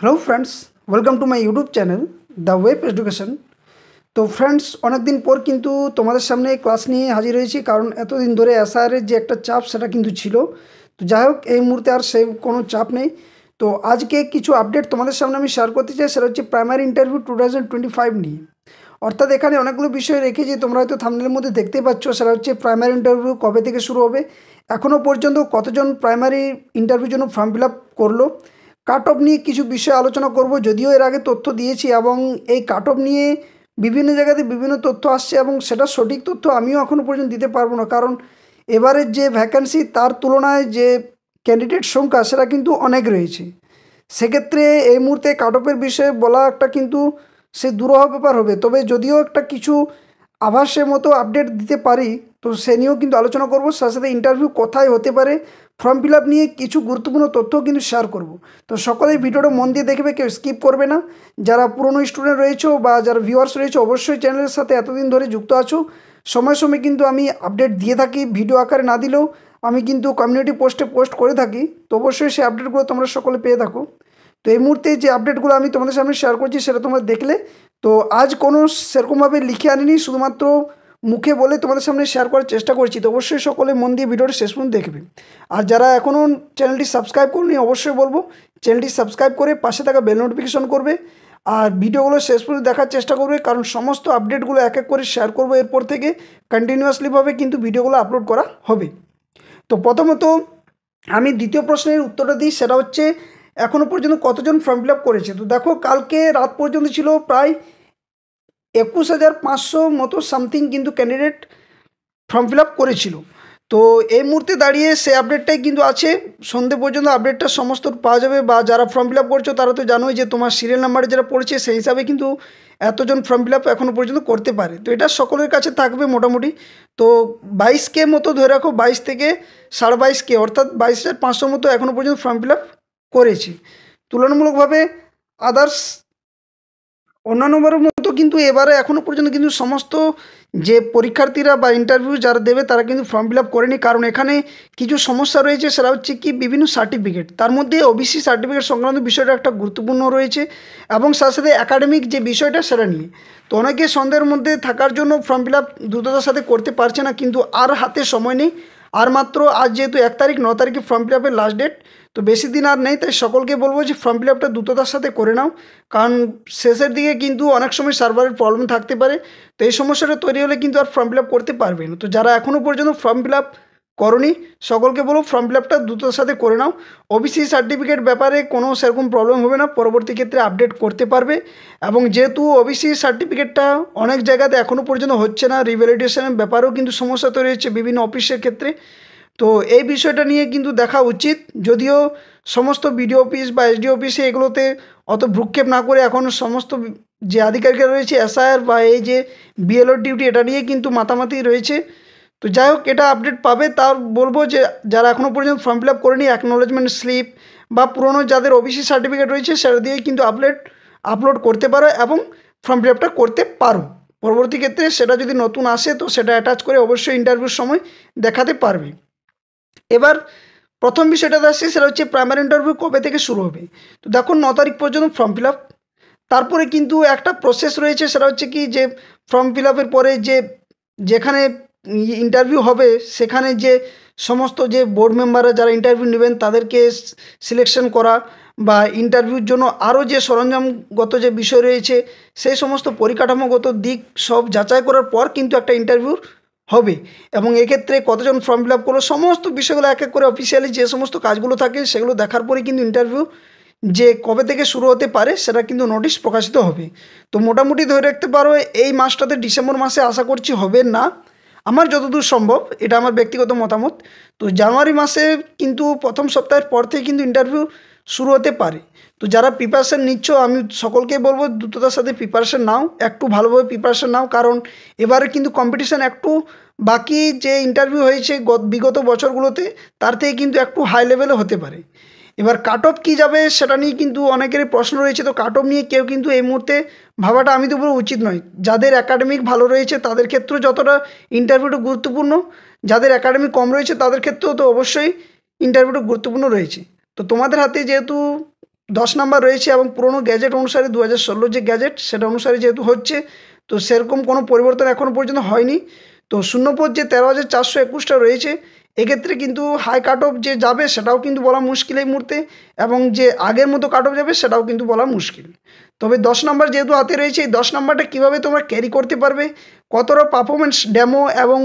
Hello friends, welcome to my YouTube channel the web education. তো friends, অনেক দিন পর কিন্তু তোমাদের সামনে ক্লাস নিয়ে হাজির হয়েছি, কারণ এতদিন ধরে এসআইআরের যে একটা চাপ সেটা কিন্তু ছিল। তো যাই হোক, এই মুহূর্তে আর সেই কোনো চাপ নেই। তো আজকে কিছু আপডেট তোমাদের সামনে আমি শেয়ার করতে চাই, সেটা হচ্ছে প্রাইমারি ইন্টারভিউ 2025 নিয়ে। অর্থাৎ এখানে অনেকগুলো বিষয় রেখেছি, তোমরা হয়তো থাম্বনেলের মধ্যে দেখতেই পাচ্ছ। সেটা হচ্ছে প্রাইমারি ইন্টারভিউ কবে থেকে শুরু হবে, এখনও পর্যন্ত কতজন প্রাইমারি ইন্টারভিউর জন্য ফর্ম ফিল আপ করলো, কাট অফ নিয়ে কিছু বিষয় আলোচনা করব। যদিও এর আগে তথ্য দিয়েছি, এবং এই কাট অফ নিয়ে বিভিন্ন জায়গাতে বিভিন্ন তথ্য আসছে, এবং সেটা সঠিক তথ্য আমিও এখনও পর্যন্ত দিতে পারবো না, কারণ এবারের যে ভ্যাকেন্সি তার তুলনায় যে ক্যান্ডিডেট সংখ্যা সেটা কিন্তু অনেক রয়েছে। সেক্ষেত্রে এই মুহূর্তে কাট অফের বিষয়ে বলা একটা কিন্তু সে দুরূহ ব্যাপার হবে। তবে যদিও একটা কিছু আভাসের মতো আপডেট দিতে পারি, তো সে নিয়েও কিন্তু আলোচনা করব। সাথে সাথে ইন্টারভিউ কোথায় হতে পারে, ফর্ম ফিল আপ নিয়ে কিছু গুরুত্বপূর্ণ তথ্যও কিন্তু শেয়ার করব। তো সকলেই ভিডিওটা মন দিয়ে দেখবে, কেউ স্কিপ করবে না। যারা পুরনো স্টুডেন্ট রয়েছো বা যারা ভিউয়ার্স রয়েছে, অবশ্যই চ্যানেলের সাথে এতদিন ধরে যুক্ত আছো। সময় সময় কিন্তু আমি আপডেট দিয়ে থাকি, ভিডিও আকারে না দিলেও আমি কিন্তু কমিউনিটি পোস্টে পোস্ট করে থাকি। তো অবশ্যই সেই আপডেটগুলো তোমরা সকলে পেয়ে থাকো। তো এই মুহূর্তে যে আপডেটগুলো আমি তোমাদের সামনে শেয়ার করছি সেটা তোমরা দেখলে। তো আজ কোনো সেরকমভাবে লিখে আনিনি, শুধুমাত্র মুখে বলে তোমাদের সামনে শেয়ার করার চেষ্টা করছি। তো অবশ্যই সকলে মন দিয়ে ভিডিওটা শেষ পর্যন্ত দেখবে। আর যারা এখনও চ্যানেলটি সাবস্ক্রাইব করনি, অবশ্যই বলবো চ্যানেলটি সাবস্ক্রাইব করে পাশে থাকা বেল নোটিফিকেশন করবে। আর ভিডিওগুলো শেষ পর্যন্ত দেখার চেষ্টা করবে, কারণ সমস্ত আপডেটগুলো এক এক করে শেয়ার করবো। এরপর থেকে কন্টিনিউয়াসলিভাবে কিন্তু ভিডিওগুলো আপলোড করা হবে। তো প্রথমত আমি দ্বিতীয় প্রশ্নের উত্তরটা দিই, সেটা হচ্ছে এখনও পর্যন্ত কতজন ফর্ম ফিল আপ করেছে। তো দেখো, কালকে রাত পর্যন্ত ছিল প্রায় 21,500 মতো সামথিং কিন্তু ক্যান্ডিডেট ফর্ম ফিল আপ করেছিল। তো এই মুহূর্তে দাঁড়িয়ে সে আপডেটটাই কিন্তু আছে। সন্ধে পর্যন্ত আপডেটটা সমস্ত পাওয়া যাবে। বা যারা ফর্ম ফিল আপ করছো তারা তো জানোই যে তোমার সিরিয়াল নাম্বারে যারা পড়েছে সেই হিসাবে কিন্তু এতজন ফর্ম ফিল আপ এখনও পর্যন্ত করতে পারে। তো এটা সকলের কাছে থাকবে মোটামুটি। তো 22K মতো ধরে রাখো, 22 থেকে 22.5K, অর্থাৎ 22,500 মতো এখনও পর্যন্ত ফর্ম ফিল আপ করেছে। তুলনামূলকভাবে আদার্স অন্যান্যবারের মতো কিন্তু এবারে এখনও পর্যন্ত কিন্তু সমস্ত যে পরীক্ষার্থীরা বা ইন্টারভিউ যারা দেবে তারা কিন্তু ফর্ম ফিল আপ করেনি। কারণ এখানে কিছু সমস্যা রয়েছে, সেটা হচ্ছে কি বিভিন্ন সার্টিফিকেট, তার মধ্যে ওবিসি সার্টিফিকেট সংক্রান্ত বিষয়টা একটা গুরুত্বপূর্ণ রয়েছে, এবং সাথে সাথে একাডেমিক যে বিষয়টা সেটা নিয়ে। তো অনেকে সন্দেহের মধ্যে থাকার জন্য ফর্ম ফিল আপ দ্রুততার সাথে করতে পারছে না, কিন্তু আর হাতে সময় নেই। আর মাত্র আজ যেহেতু 1 তারিখ, 9 তারিখে ফর্ম ফিল আপের লাস্ট ডেট, তো বেশি দিন আর নেই। তাই সকলকে বলবো যে ফর্ম ফিল আপটা দ্রুততার সাথে করে নাও, কারণ শেষের দিকে কিন্তু অনেক সময় সার্ভারের প্রবলেম থাকতে পারে। তো এই সমস্যাটা তৈরি হলে কিন্তু আর ফর্ম ফিল আপ করতে পারবে না। তো যারা এখনও পর্যন্ত ফর্ম ফিল আপ করনি, সকলকে বলবো ফর্ম ফিল আপটা দ্রুততার সাথে করে নাও। ওবিসি সার্টিফিকেট ব্যাপারে কোনো সেরকম প্রবলেম হবে না, পরবর্তী ক্ষেত্রে আপডেট করতে পারবে। এবং যেহেতু ওবিসি সার্টিফিকেটটা অনেক জায়গাতে এখনও পর্যন্ত হচ্ছে না, রিভ্যালিডেশনের ব্যাপারেও কিন্তু সমস্যা তৈরি হচ্ছে বিভিন্ন অফিসের ক্ষেত্রে। তো এই বিষয়টা নিয়ে কিন্তু দেখা উচিত। যদিও সমস্ত বিডিও অফিস বা এসডি অফিসে এগুলোতে অত ভ্রুক্ষেপ না করে এখন সমস্ত যে আধিকারিকরা রয়েছে এসআইআর বা এই যে বিএলওর ডিউটি, এটা নিয়ে কিন্তু মাতামাতি রয়েছে। তো যাই হোক, এটা আপডেট পাবে। তার বলবো যে যারা এখনও পর্যন্ত ফর্ম ফিল আপ করেনি, অ্যাকনোলেজমেন্ট স্লিপ বা পুরনো যাদের ওবিসি সার্টিফিকেট রয়েছে সেটা দিয়ে কিন্তু আপলোড করতে পারো এবং ফর্ম ফিল আপটা করতে পারো। পরবর্তী ক্ষেত্রে সেটা যদি নতুন আসে তো সেটা অ্যাটাচ করে অবশ্যই ইন্টারভিউর সময় দেখাতে পারবে। এবার প্রথম বিষয়টাতে আসছি, সেটা হচ্ছে প্রাইমারি ইন্টারভিউ কবে থেকে শুরু হবে। তো দেখুন, 9 তারিখ পর্যন্ত ফর্ম ফিল আপ। তারপরে কিন্তু একটা প্রসেস রয়েছে, সেটা হচ্ছে কি যে ফর্ম ফিল আপের পরে যেখানে ইন্টারভিউ হবে সেখানে যে সমস্ত যে বোর্ড মেম্বাররা যারা ইন্টারভিউ নেবেন তাদেরকে সিলেকশন করা, বা ইন্টারভিউর জন্য আরও যে সরঞ্জামগত যে বিষয় রয়েছে সেই সমস্ত পরিকাঠামোগত দিক সব যাচাই করার পর কিন্তু একটা ইন্টারভিউ হবে। এবং এক্ষেত্রে কতজন ফর্ম ফিল আপ করলো সমস্ত বিষয়গুলো এক এক করে অফিসিয়ালি যে সমস্ত কাজগুলো থাকে সেগুলো দেখার পরে কিন্তু ইন্টারভিউ যে কবে থেকে শুরু হতে পারে সেটা কিন্তু নোটিশ প্রকাশিত হবে। তো মোটামুটি ধরে রাখতে পারো এই মাসটাতে, ডিসেম্বর মাসে আশা করছি হবে না, আমার যতদূর সম্ভব, এটা আমার ব্যক্তিগত মতামত। তো জানুয়ারি মাসে কিন্তু প্রথম সপ্তাহের পর থেকে কিন্তু ইন্টারভিউ শুরু হতে পারে। তো যারা প্রিপারেশান নিচ্ছ আমি সকলকে বলবো দ্রুততার সাথে প্রিপারেশান নাও, একটু ভালোভাবে প্রিপারেশান নাও, কারণ এবারে কিন্তু কম্পিটিশান একটু বাকি যে ইন্টারভিউ হয়েছে বিগত বছরগুলোতে তার থেকে কিন্তু একটু হাই লেভেলে হতে পারে। এবার কাট অফ কী যাবে সেটা নিয়ে কিন্তু অনেকেরই প্রশ্ন রয়েছে। তো কাট অফ নিয়ে কেউ কিন্তু এই মুহূর্তে ভাবাটা আমি তো বলবো উচিত নয়। যাদের একাডেমিক ভালো রয়েছে তাদের ক্ষেত্রেও যতটা ইন্টারভিউটা গুরুত্বপূর্ণ, যাদের একাডেমিক কম রয়েছে তাদের ক্ষেত্রেও তো অবশ্যই ইন্টারভিউটা গুরুত্বপূর্ণ রয়েছে। তো তোমাদের হাতে যেহেতু 10 নাম্বার রয়েছে এবং পুরনো গ্যাজেট অনুসারে 2016 যে গ্যাজেট সেটা অনুসারে যেহেতু হচ্ছে, তো সেরকম কোনো পরিবর্তন এখনও পর্যন্ত হয়নি। তো শূন্যপদ যে 13,421টা রয়েছে, এক্ষেত্রে কিন্তু হাই কাট অফ যে যাবে সেটাও কিন্তু বলা মুশকিল এই মুহূর্তে, এবং যে আগের মতো কাট অফ যাবে সেটাও কিন্তু বলা মুশকিল। তবে 10 নাম্বার যেহেতু হাতে রয়েছে, এই 10 নাম্বারটা কীভাবে তোমরা ক্যারি করতে পারবে, কতটা পারফরমেন্স ডেমো এবং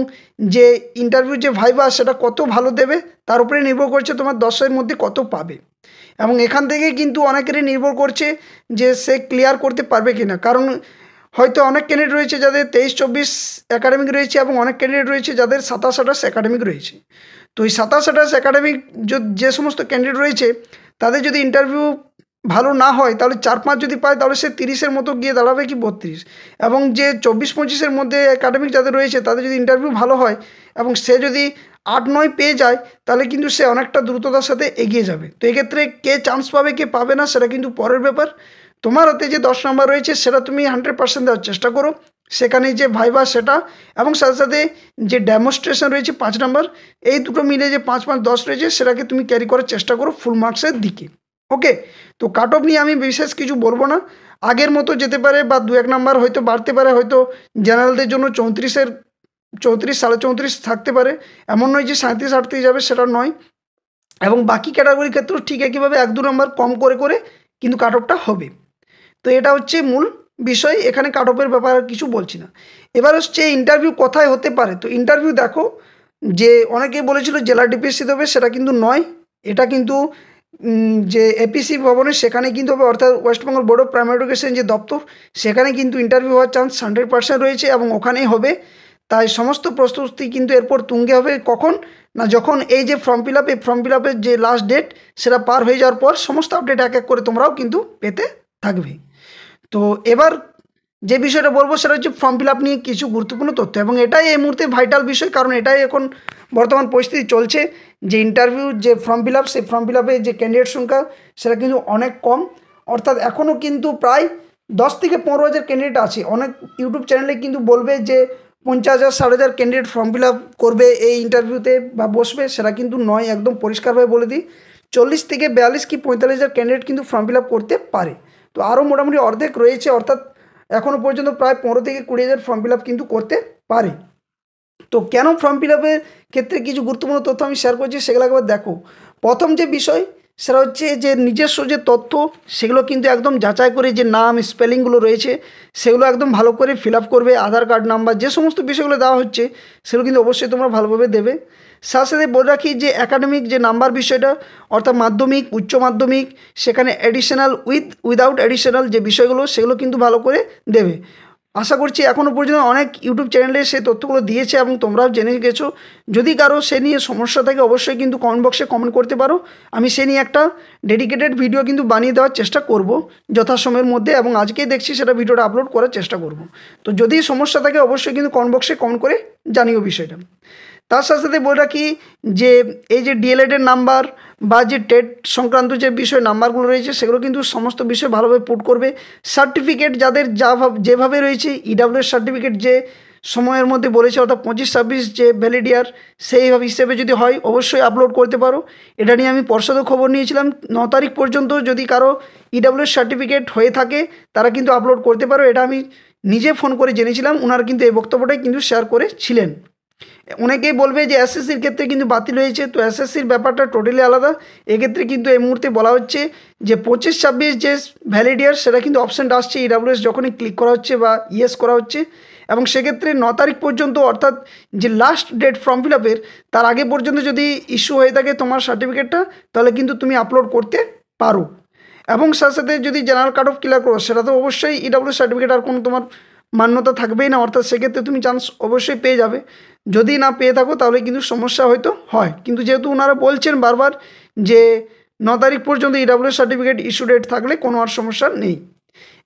যে ইন্টারভিউ যে ভাইবা সেটা কত ভালো দেবে, তার উপরে নির্ভর করছে তোমার 10-এর মধ্যে কত পাবে। এবং এখান থেকে কিন্তু অনেকেরই নির্ভর করছে যে সে ক্লিয়ার করতে পারবে কি না, কারণ হয়তো অনেক ক্যান্ডিডেট রয়েছে যাদের 23-24 একাডেমিক রয়েছে এবং অনেক ক্যান্ডিডেট রয়েছে যাদের 27-28 একাডেমিক রয়েছে। তো এই 27-28 একাডেমিক যে সমস্ত ক্যান্ডিডেট রয়েছে তাদের যদি ইন্টারভিউ ভালো না হয়, তাহলে 4-5 যদি পায় তাহলে সে 30-এর মতো গিয়ে দাঁড়াবে কি 32, এবং যে 24-25-এর মধ্যে একাডেমিক যাদের রয়েছে তাদের যদি ইন্টারভিউ ভালো হয় এবং সে যদি 8-9 পেয়ে যায়, তাহলে কিন্তু সে অনেকটা দ্রুততার সাথে এগিয়ে যাবে। তো এক্ষেত্রে কে চান্স পাবে কে পাবে না সেটা কিন্তু পরের ব্যাপার। তোমার হাতে যে 10 নাম্বার রয়েছে সেটা তুমি 100% দেওয়ার চেষ্টা করো, সেখানে যে ভাইবা সেটা, এবং সাথে সাথে যে ডেমনস্ট্রেশন রয়েছে 5 নাম্বার, এই দুটো মিলে যে 5-5-10 রয়েছে সেটাকে তুমি ক্যারি করার চেষ্টা করো ফুল মার্কসের দিকে। ওকে, তো কাট অফ নিয়ে আমি বিশেষ কিছু বলবো না, আগের মতো যেতে পারে বা 2-1 নাম্বার হয়তো বাড়তে পারে, হয়তো জেনারেলদের জন্য 34-এর 34, 34.5 থাকতে পারে, এমন নয় যে 37-38 যাবে, সেটা নয়। এবং বাকি ক্যাটাগরির ক্ষেত্রেও ঠিক একইভাবে 1-2 নাম্বার কম করে করে কিন্তু কাট অফটা হবে। তো এটা হচ্ছে মূল বিষয়, এখানে কাট অফের ব্যাপারে আর কিছু বলছি না। এবার হচ্ছে ইন্টারভিউ কোথায় হতে পারে। তো ইন্টারভিউ দেখো, যে অনেকেই বলেছিল জেলা ডিপিএসসি দেবে, সেটা কিন্তু নয়, এটা কিন্তু যে এপিসি ভবনে সেখানে কিন্তু হবে, অর্থাৎ West Bengal board of primary education যে দপ্তর, সেখানে কিন্তু ইন্টারভিউ হওয়ার চান্স 100% রয়েছে এবং ওখানেই হবে। তাই সমস্ত প্রস্তুতি কিন্তু এরপর তুঙ্গে হবে, কখন না যখন এই যে ফর্ম ফিল আপের যে লাস্ট ডেট সেটা পার হয়ে যাওয়ার পর সমস্ত আপডেট এক এক করে তোমরাও কিন্তু পেতে থাকবে। তো এবার যে বিষয়টা বলবো সেটা হচ্ছে ফর্ম ফিল আপ নিয়ে কিছু গুরুত্বপূর্ণ তথ্য, এবং এটাই এই মুহূর্তে ভাইটাল বিষয়, কারণ এটাই এখন বর্তমান পরিস্থিতি চলছে, যে ইন্টারভিউ যে ফর্ম ফিল আপ, সেই ফর্ম ফিল আপে যে ক্যান্ডিডেট সংখ্যা সেটা কিন্তু অনেক কম, অর্থাৎ এখনও কিন্তু প্রায় 10-15 হাজার ক্যান্ডিডেট আছে। অনেক ইউটিউব চ্যানেলে কিন্তু বলবে যে 50,000-60,000 ক্যান্ডিডেট ফর্ম ফিল আপ করবে এই ইন্টারভিউতে বা বসবে, সেটা কিন্তু নয়, একদম পরিষ্কারভাবে বলে দিই। 40-42 কি 45,000 ক্যান্ডিডেট কিন্তু ফর্ম ফিল আপ করতে পারে। তো আরও মোটামুটি অর্ধেক রয়েছে, অর্থাৎ এখনও পর্যন্ত প্রায় 15-20 হাজার ফর্ম ফিল আপ কিন্তু করতে পারে। তো কেন ফর্ম ফিল আপের ক্ষেত্রে কিছু গুরুত্বপূর্ণ তথ্য আমি শেয়ার করছি, সেগুলো একবার দেখো। প্রথম যে বিষয় সেটা হচ্ছে যে নিজস্ব যে তথ্য সেগুলো কিন্তু একদম যাচাই করে, যে নাম স্পেলিংগুলো রয়েছে সেগুলো একদম ভালো করে ফিল আপ করবে, আধার কার্ড নাম্বার যে সমস্ত বিষয়গুলো দেওয়া হচ্ছে সেগুলো কিন্তু অবশ্যই তোমরা ভালোভাবে দেবে। সাথে সাথে বলে রাখি যে একাডেমিক যে নাম্বার বিষয়টা, অর্থাৎ মাধ্যমিক উচ্চ মাধ্যমিক, সেখানে অ্যাডিশনাল উইদাউট অ্যাডিশনাল যে বিষয়গুলো সেগুলো কিন্তু ভালো করে দেবে। আশা করছি এখনও পর্যন্ত অনেক ইউটিউব চ্যানেলে সেই তথ্যগুলো দিয়েছে এবং তোমরাও জেনে গেছো। যদি কারো সে নিয়ে সমস্যা থাকে অবশ্যই কিন্তু কমেন্ট বক্সে কমেন্ট করতে পারো, আমি সে নিয়ে একটা ডেডিকেটেড ভিডিও কিন্তু বানিয়ে দেওয়ার চেষ্টা করব যথাসময়ের মধ্যে, এবং আজকেই দেখছি সেটা ভিডিওটা আপলোড করার চেষ্টা করব। তো যদি সমস্যা থাকে অবশ্যই কিন্তু কমেন্ট বক্সে কমেন্ট করে জানিও বিষয়টা। তার সাথে সাথে বলে রাখি যে এই যে ডিএলএডের নাম্বার বা যে টেট সংক্রান্ত যে বিষয় নাম্বারগুলো রয়েছে সেগুলো কিন্তু সমস্ত বিষয় ভালোভাবে পুট করবে। সার্টিফিকেট যাদের যেভাবে রয়েছে ইডাব্লিউএস সার্টিফিকেট যে সময়ের মধ্যে বলেছে, অর্থাৎ 25-26 যে ভ্যালিড ইয়ার, সেইভাবে হিসেবে যদি হয় অবশ্যই আপলোড করতে পারো। এটা নিয়ে আমি পর্ষদও খবর নিয়েছিলাম, 9 তারিখ পর্যন্ত যদি কারো ইডাব্লিউএস সার্টিফিকেট হয়ে থাকে তারা কিন্তু আপলোড করতে পারো। এটা আমি নিজে ফোন করে জেনেছিলাম, ওনারা কিন্তু এই বক্তব্যটাই কিন্তু শেয়ার করেছিলেন। অনেকেই বলবে যে এসএসসির ক্ষেত্রে কিন্তু বাতিল হয়েছে, তো এসএসসির ব্যাপারটা টোটালি আলাদা। এক্ষেত্রে কিন্তু এই মুহূর্তে বলা হচ্ছে যে 25-26 যে ভ্যালিড ইয়ার সেটা কিন্তু অপশানটা আসছে ইডাব্লিউএস যখনই ক্লিক করা হচ্ছে বা ইয়েস করা হচ্ছে, এবং সেক্ষেত্রে 9 তারিখ পর্যন্ত, অর্থাৎ যে লাস্ট ডেট ফর্ম ফিল আপের তার আগে পর্যন্ত যদি ইস্যু হয়ে থাকে তোমার সার্টিফিকেটটা, তাহলে কিন্তু তুমি আপলোড করতে পারো। এবং সাথে সাথে যদি জেনারেল কাট অফ ক্লিয়ার করো সেটা তো অবশ্যই ইডাব্লিউএস সার্টিফিকেট আর কোনো তোমার মান্যতা থাকবেই না, অর্থাৎ সেক্ষেত্রে তুমি চান্স অবশ্যই পেয়ে যাবে। যদি না পেয়ে থাকো তাহলে কিন্তু সমস্যা হয়তো হয়, কিন্তু যেহেতু ওনারা বলছেন বারবার যে 9 তারিখ পর্যন্ত ইডাব্লিউএস সার্টিফিকেট ইস্যু ডেট থাকলে কোনো আর সমস্যা নেই।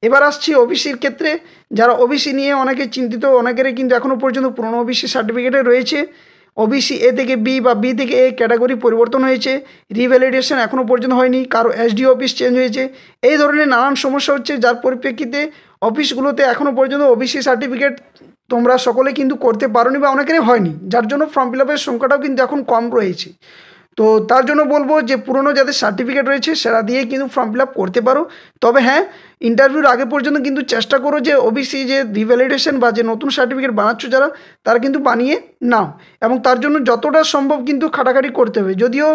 এবার আসছি ওবিসির ক্ষেত্রে, যারা ওবিসি নিয়ে অনেকে চিন্তিত, অনেকেরই কিন্তু এখনও পর্যন্ত পুরনো ওবিসি সার্টিফিকেটে রয়েছে। ওবিসি এ থেকে বি বা বি থেকে এ ক্যাটাগরি পরিবর্তন হয়েছে, রিভ্যালিডেশন এখনও পর্যন্ত হয়নি, কারো এসডি অফিস চেঞ্জ হয়েছে, এই ধরনের নানান সমস্যা হচ্ছে, যার পরিপ্রেক্ষিতে অফিসগুলোতে এখনও পর্যন্ত ওবিসি সার্টিফিকেট তোমরা সকলে কিন্তু করতে পারোনি বা অনেকেরই হয়নি, যার জন্য ফর্ম ফিল আপের সংখ্যাটাও কিন্তু এখন কম রয়েছে। তো তার জন্য বলবো যে পুরনো যাদের সার্টিফিকেট রয়েছে সেটা দিয়ে কিন্তু ফর্ম ফিল আপ করতে পারো। তবে হ্যাঁ, ইন্টারভিউর আগে পর্যন্ত কিন্তু চেষ্টা করো যে ওবিসি যে রিভ্যালিডেশন বা যে নতুন সার্টিফিকেট বানাচ্ছ যারা, তারা কিন্তু বানিয়ে নাও, এবং তার জন্য যতটা সম্ভব কিন্তু খাটাখাটি করতে হবে। যদিও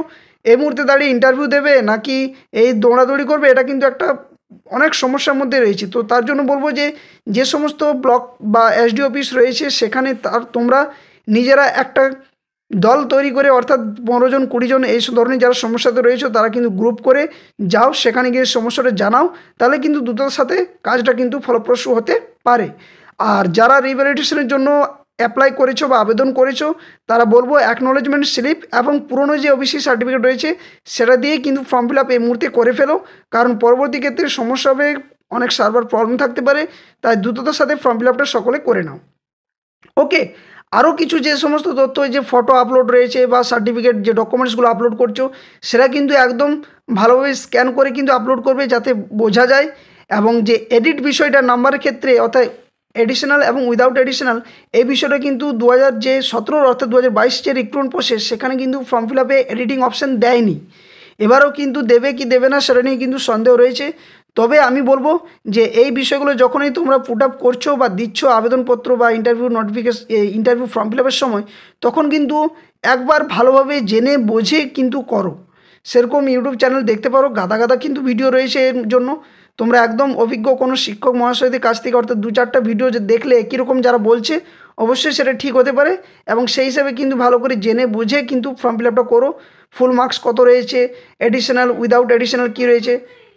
এই মুহূর্তে দাঁড়িয়ে ইন্টারভিউ দেবে নাকি এই দৌড়াদৌড়ি করবে, এটা কিন্তু একটা অনেক সমস্যার মধ্যে রয়েছে। তো তার জন্য বলবো যে সমস্ত ব্লক বা এসডি অফিস রয়েছে সেখানে তোমরা নিজেরা একটা দল তৈরি করে, অর্থাৎ 15 জন 20 জন এই ধরনের যারা সমস্যাতে রয়েছে তারা কিন্তু গ্রুপ করে যাও, সেখানে গিয়ে সমস্যাটা জানাও, তাহলে কিন্তু দ্রুততার সাথে কাজটা কিন্তু ফলপ্রসূ হতে পারে। আর যারা রিভ্যালিডেশনের জন্য অ্যাপ্লাই করেছো বা আবেদন করেছো, তারা বলবো অ্যাকনোলেজমেন্ট স্লিপ এবং পুরনো যে ওবিসি সার্টিফিকেট রয়েছে সেটা দিয়ে কিন্তু ফর্ম ফিল আপ এই মুহূর্তে করে ফেলো, কারণ পরবর্তী ক্ষেত্রে সমস্যা হবে, অনেক সার্ভার প্রবলেম থাকতে পারে, তাই দ্রুততার সাথে ফর্ম ফিল আপটা সকলে করে নাও। ওকে, আরও কিছু যে সমস্ত তথ্য, যে ফটো আপলোড রয়েছে বা সার্টিফিকেট যে ডকুমেন্টসগুলো আপলোড করছো সেটা কিন্তু একদম ভালোভাবে স্ক্যান করে কিন্তু আপলোড করবে যাতে বোঝা যায়, এবং যে এডিট বিষয়টা নাম্বারের ক্ষেত্রে, অর্থাৎ এডিশনাল এবং উইদাউট এডিশনাল, এই বিষয়টা কিন্তু 2017 অর্থাৎ 2022 যে রিক্রুটমেন্ট প্রসেস সেখানে কিন্তু ফর্ম ফিল আপে এডিটিং অপশান দেয়নি। এবারও কিন্তু দেবে কি দেবে না সেটা নিয়ে কিন্তু সন্দেহ রয়েছে। তবে আমি বলবো যে এই বিষয়গুলো যখনই তোমরা পুট আপ করছো বা দিচ্ছ আবেদনপত্র বা ইন্টারভিউ ফর্ম ফিল আপের সময়, তখন কিন্তু একবার ভালোভাবে জেনে বুঝে কিন্তু করো। সেরকম ইউটিউব চ্যানেল দেখতে পারো, গাদা গাদা কিন্তু ভিডিও রয়েছে এর জন্য। তোমরা একদম অভিজ্ঞ কোনো শিক্ষক মহাশয়দের কাছ থেকে, অর্থাৎ 2-4টা ভিডিও যে দেখলে একই রকম যারা বলছে, অবশ্যই সেটা ঠিক হতে পারে, এবং সেই হিসাবে কিন্তু ভালো করে জেনে বুঝে কিন্তু ফর্ম ফিল আপটা করো। ফুল মার্কস কত রয়েছে, এডিশনাল উইদাউট এডিশনাল কী রয়েছে,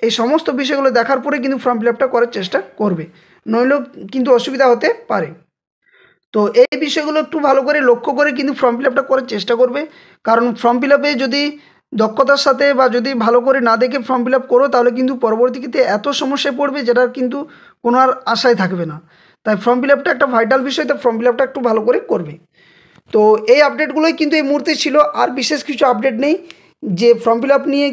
এই সমস্ত বিষয়গুলো দেখার পরে কিন্তু ফর্ম ফিল আপটা করার চেষ্টা করবে, নইলেও কিন্তু অসুবিধা হতে পারে। তো এই বিষয়গুলো একটু ভালো করে লক্ষ্য করে কিন্তু ফর্ম ফিল আপটা করার চেষ্টা করবে, কারণ ফর্ম ফিল আপে যদি দক্ষতার সাথে বা যদি ভালো করে না দেখে ফর্ম ফিল আপ করো, তাহলে কিন্তু পরবর্তীতে এত সমস্যায় পড়বে যেটা কিন্তু কোনো আর আশায় থাকবে না। তাই ফর্ম ফিল আপটা একটা ভাইটাল বিষয়, তো ফর্ম ফিল আপটা একটু ভালো করে করবে। তো এই আপডেটগুলোই কিন্তু এই মুহূর্তে ছিল, আর বিশেষ কিছু আপডেট নেই। যে ফর্ম ফিল আপ নিয়ে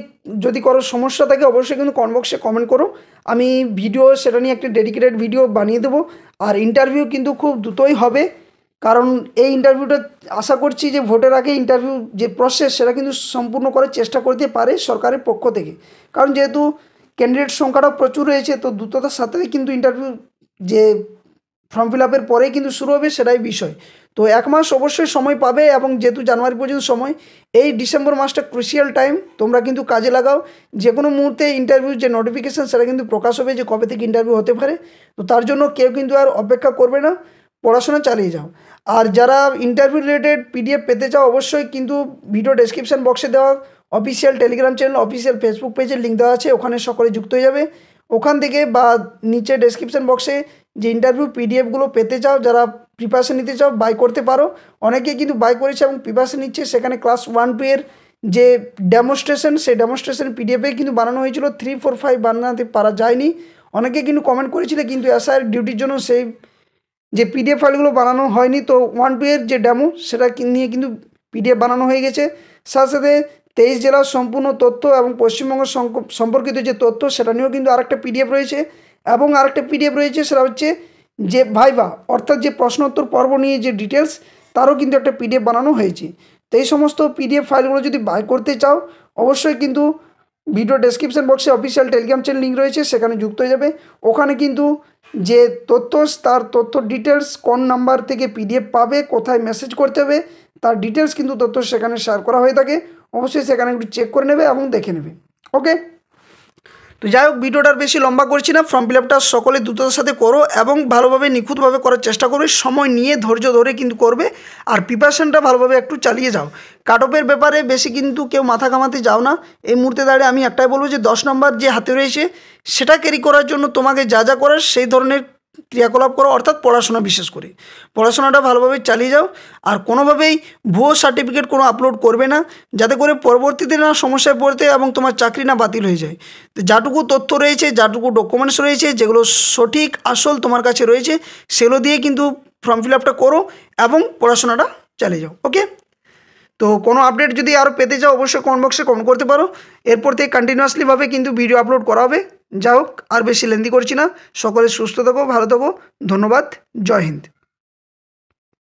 যদি কারো সমস্যা থাকে অবশ্যই কিন্তু কমেন্ট বক্সে কমেন্ট করো, আমি ভিডিও সেটা নিয়ে একটা ডেডিকেটেড ভিডিও বানিয়ে দেবো। আর ইন্টারভিউ কিন্তু খুব দ্রুতই হবে, কারণ এই ইন্টারভিউটা আশা করছি যে ভোটের আগে ইন্টারভিউ যে প্রসেস সেটা কিন্তু সম্পূর্ণ করার চেষ্টা করতে পারে সরকারের পক্ষ থেকে, কারণ যেহেতু ক্যান্ডিডেট সংখ্যাটাও প্রচুর রয়েছে, তো দ্রুততার সাথে কিন্তু ইন্টারভিউ যে ফর্ম ফিল আপের পরেই কিন্তু শুরু হবে সেটাই বিষয়। তো 1 মাস অবশ্যই সময় পাবে, এবং যেহেতু জানুয়ারি পর্যন্ত সময়, এই ডিসেম্বর মাসটা ক্রুশিয়াল টাইম, তোমরা কিন্তু কাজে লাগাও। যে কোনো মুহূর্তে ইন্টারভিউ যে নোটিফিকেশান সেটা কিন্তু প্রকাশ হবে যে কবে থেকে ইন্টারভিউ হতে পারে। তো তার জন্য কেউ কিন্তু আর অপেক্ষা করবে না, পড়াশোনা চালিয়ে যাও। আর যারা ইন্টারভিউ রিলেটেড পিডিএফ পেতে চাও অবশ্যই কিন্তু ভিডিও ডেসক্রিপশান বক্সে দেওয়া official Telegram channel, official Facebook পেজের লিঙ্ক দেওয়া আছে, ওখানে সকলে যুক্ত হয়ে যাবে। ওখান থেকে বা নিচে ডেসক্রিপশান বক্সে যে ইন্টারভিউ পিডিএফগুলো পেতে চাও, যারা প্রিপারেশন নিতে চাও বাই করতে পারো। অনেকেই কিন্তু বাই করেছে এবং প্রিপারেশন নিচ্ছে। সেখানে ক্লাস 1-2 এর যে ডেমনস্ট্রেশন, সেই ডেমনস্ট্রেশন পিডিএফে কিন্তু বানানো হয়েছিল, 3, 4, 5 বানাতে পারা যায়নি। অনেকে কিন্তু কমেন্ট করেছিল, কিন্তু এসআইয়ের ডিউটির জন্য সেই যে পিডিএফ ফাইলগুলো বানানো হয়নি। তো 1-2 এর যে ডেমো সেটা নিয়ে কিন্তু পিডিএফ বানানো হয়ে গেছে। সাথে সাথে 23 জেলার সম্পূর্ণ তথ্য এবং পশ্চিমবঙ্গ সম্পর্কিত যে তথ্য সেটা নিয়েও কিন্তু আরেকটা পিডিএফ রয়েছে, এবং আরেকটা পিডিএফ রয়েছে সেটা হচ্ছে যে ভাইভা, অর্থাৎ যে প্রশ্নোত্তর পর্ব নিয়ে যে ডিটেলস, তারও কিন্তু একটা পিডিএফ বানানো হয়েছে। তো এই সমস্ত পিডিএফ ফাইলগুলো যদি বাই করতে চাও অবশ্যই কিন্তু ভিডিও ডেসক্রিপশন বক্সে অফিসিয়াল টেলিগ্রাম চ্যানেল লিঙ্ক রয়েছে, সেখানে যুক্ত হয়ে যাবে। ওখানে কিন্তু যে তথ্য, তার তথ্য ডিটেলস, কোন নাম্বার থেকে পিডিএফ পাবে, কোথায় মেসেজ করতে হবে, তার ডিটেলস কিন্তু তথ্য সেখানে শেয়ার করা হয়ে থাকে। অবশ্যই সেখানে একটু চেক করে নেবে এবং দেখে নেবে। ওকে, তো যাই হোক, ভিডিওটার বেশি লম্বা করছি না। ফর্ম ফিল আপটা সকলে দ্রুততার সাথে করো এবং ভালোভাবে নিখুঁতভাবে করার চেষ্টা করবে, সময় নিয়ে ধৈর্য ধরে কিন্তু করবে, আর প্রিপারেশনটা ভালোভাবে একটু চালিয়ে যাও। কাট অফের ব্যাপারে বেশি কিন্তু কেউ মাথা ঘামাতে যাও না। এই মুহূর্তে দাঁড়িয়ে আমি একটাই বলবো যে 10 নম্বর যে হাতে রয়েছে সেটা ক্যারি করার জন্য তোমাকে যা যা করার সেই ধরনের ক্রিয়াকলাপ করো, অর্থাৎ পড়াশোনা, বিশেষ করে পড়াশোনাটা ভালোভাবে চালিয়ে যাও। আর কোনোভাবেই ভুয়ো সার্টিফিকেট কোনো আপলোড করবে না, যাতে করে পরবর্তীতে না সমস্যায় পড়তে এবং তোমার চাকরি না বাতিল হয়ে যায়। তো যাটুকু তথ্য রয়েছে, যাটুকু ডকুমেন্টস রয়েছে, যেগুলো সঠিক আসল তোমার কাছে রয়েছে, সেগুলো দিয়ে কিন্তু ফর্ম ফিল আপটা করো এবং পড়াশোনাটা চালিয়ে যাও। ওকে, তো কোনো আপডেট যদি আরও পেতে চাও অবশ্যই কমেন্ট বক্সে কমেন্ট করতে পারো। এরপর থেকে কন্টিনিউয়াসলিভাবে কিন্তু ভিডিও আপলোড করা হবে। যা হোক, আর বেশি লেন্দি করছি না। সকলে সুস্থ থাকো, ভালো থাকো। ধন্যবাদ। জয় হিন্দ।